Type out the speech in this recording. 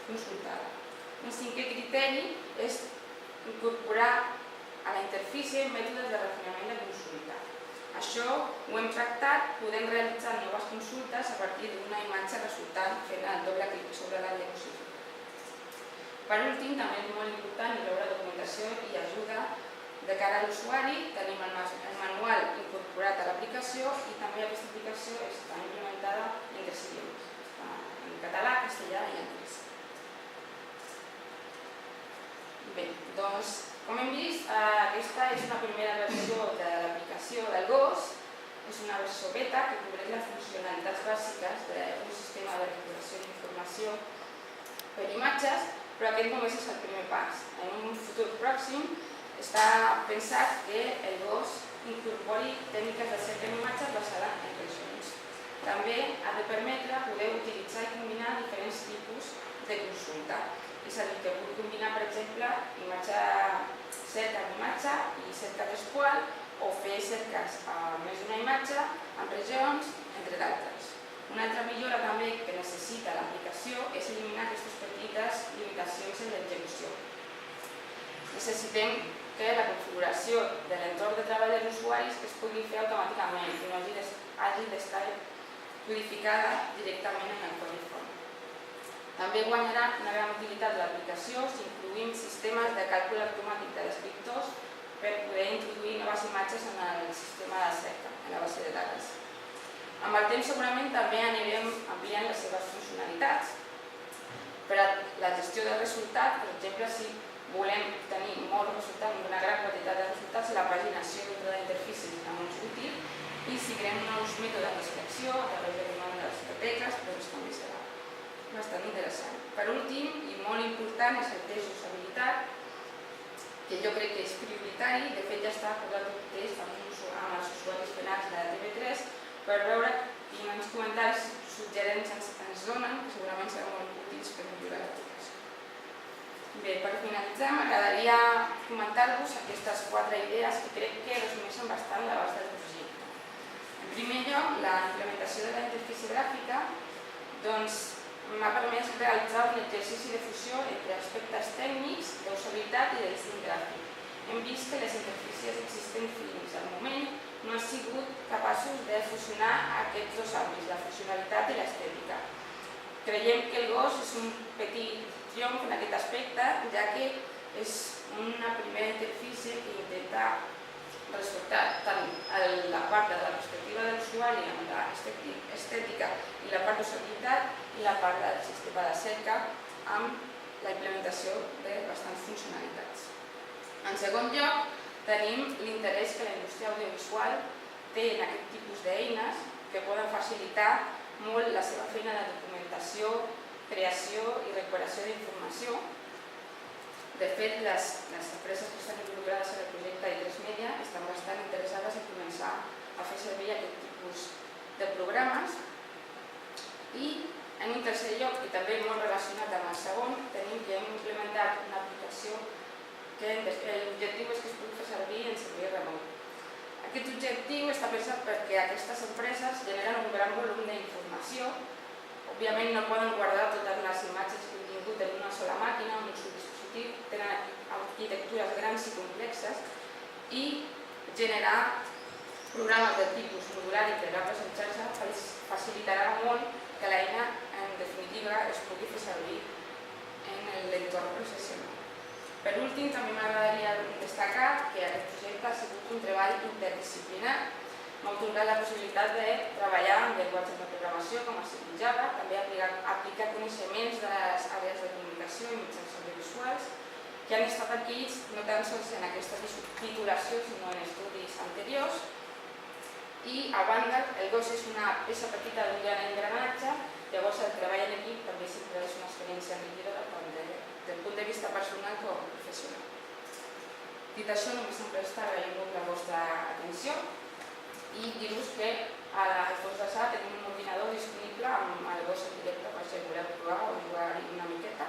consultada. Un cinquè criteri és incorporar a la interfície mètodes de refinament de consulta. Això ho hem tractat, podem realitzar noves consultes a partir d'una imatge resultant fent el doble clic sobre la diapositiva. Per últim, també és molt important incloure documentació i ajuda de cara a l'usuari. Tenim el manual incorporat a l'aplicació i també aquesta aplicació està implementada en 3 idiomes, en català, castellà i anglès. Bé, doncs, com hem vist, aquesta és una primera versió de l'aplicació del GOS. És una versió beta que cobreix les funcionalitats bàsiques d'un sistema de recuperació d'informació per imatges, però aquest només és el primer pas. En un futur pròxim està pensat que el GOS incorpori tècniques de cerca en imatges basades en regions. També ha de permetre poder utilitzar i combinar diferents tipus de consulta. És a dir, que pugui combinar, per exemple, cerca en imatge i cerca textual o fer cerques a més d'una imatge en regions, entre d'altres. Una altra millora també que necessita l'aplicació és eliminar aquestes petites limitacions en l'execució. Necessitem que la configuració de l'entorn de treball dels usuaris es pugui fer automàticament i no hagi d'estar codificada directament en el codi font. També guanyarà una gran utilitat l'aplicació si incloïm sistemes de càlcul automàtic de descriptors per poder introduir noves imatges en el sistema de cerca, en la base de dades. Amb el temps segurament també anirem ampliant les seves funcionalitats. Per a la gestió del resultat, per exemple, si volem tenir molts resultats, una gran quantitat de resultats, la paginació dintre de la interfície és molt útil i si creem nous mètodes de selecció a través de les biblioteques, doncs també serà bastant interessant. Per últim, i molt important, és el test d'usabilitat, que jo crec que és prioritari. De fet, ja està acordat un test amb els usuaris finals de TV3 per veure quins comentaris suggerents ens donen, que segurament seran molt útils per millorar l'aplicació. Bé, per finalitzar, m'agradaria comentar-vos aquestes 4 idees que crec que resumeixen bastant l'abast del projecte. En primer lloc, la implementació de la interfície gràfica m'ha permès realitzar un exercici de fusió entre aspectes tècnics, d'usabilitat i de disseny gràfic. Hem vist que les interfícies existents fins al moment no han sigut capaços de fusionar aquests dos àmbits, la funcionalitat i l'estètica. Creiem que el GOS és un petit triomf en aquest aspecte, ja que és una primera interfície que intenta respectar tant la part de la perspectiva de l'usuari amb l'estètica i la part d'usabilitat i la part del sistema de cerca amb la implementació de bastants funcionalitats. En segon lloc, tenim l'interès que la indústria audiovisual té en aquest tipus d'eines que poden facilitar molt la seva feina de documentació, creació i recuperació d'informació. De fet, les empreses que estan involucrades en el projecte i3 Media estan bastant interessades en començar a fer servir aquest tipus de programes. I en un tercer lloc, i també molt relacionat amb el segon, tenim que hem implementat una aplicació que l'objectiu és que es pugui fer servir en servei remot. Aquest objectiu està pensat perquè aquestes empreses generen un gran volum d'informació. Òbviament no poden guardar totes les imatges que han tingut en una sola màquina o en un sol dispositiu, tenen arquitectures grans i complexes i generar programes de tipus modular integrables en xarxa facilitarà molt que l'eina, en definitiva, es pugui fer servir en l'entorn professional. Per últim, també m'agradaria destacar que aquest projecte ha sigut un treball interdisciplinar. M'ha atorgat la possibilitat de treballar amb llenguatges de programació com el C i Java, també aplicar coneixements de les àrees de comunicació i mitjans audiovisuals que han estat adquirits no tan sols en aquesta titulació sinó en estudis anteriors. I a banda, el GOS és una peça petita d'un gran engranatge, llavors el treball en equip també sempre és una experiència enriquidora tant del punt de vista personal com professional. Dit això, només em resta agrair-vos la vostra atenció i dir-vos que a Fons d'Assà tenim un ordinador disponible amb el GOS en directe per si voleu provar o jugar una miqueta.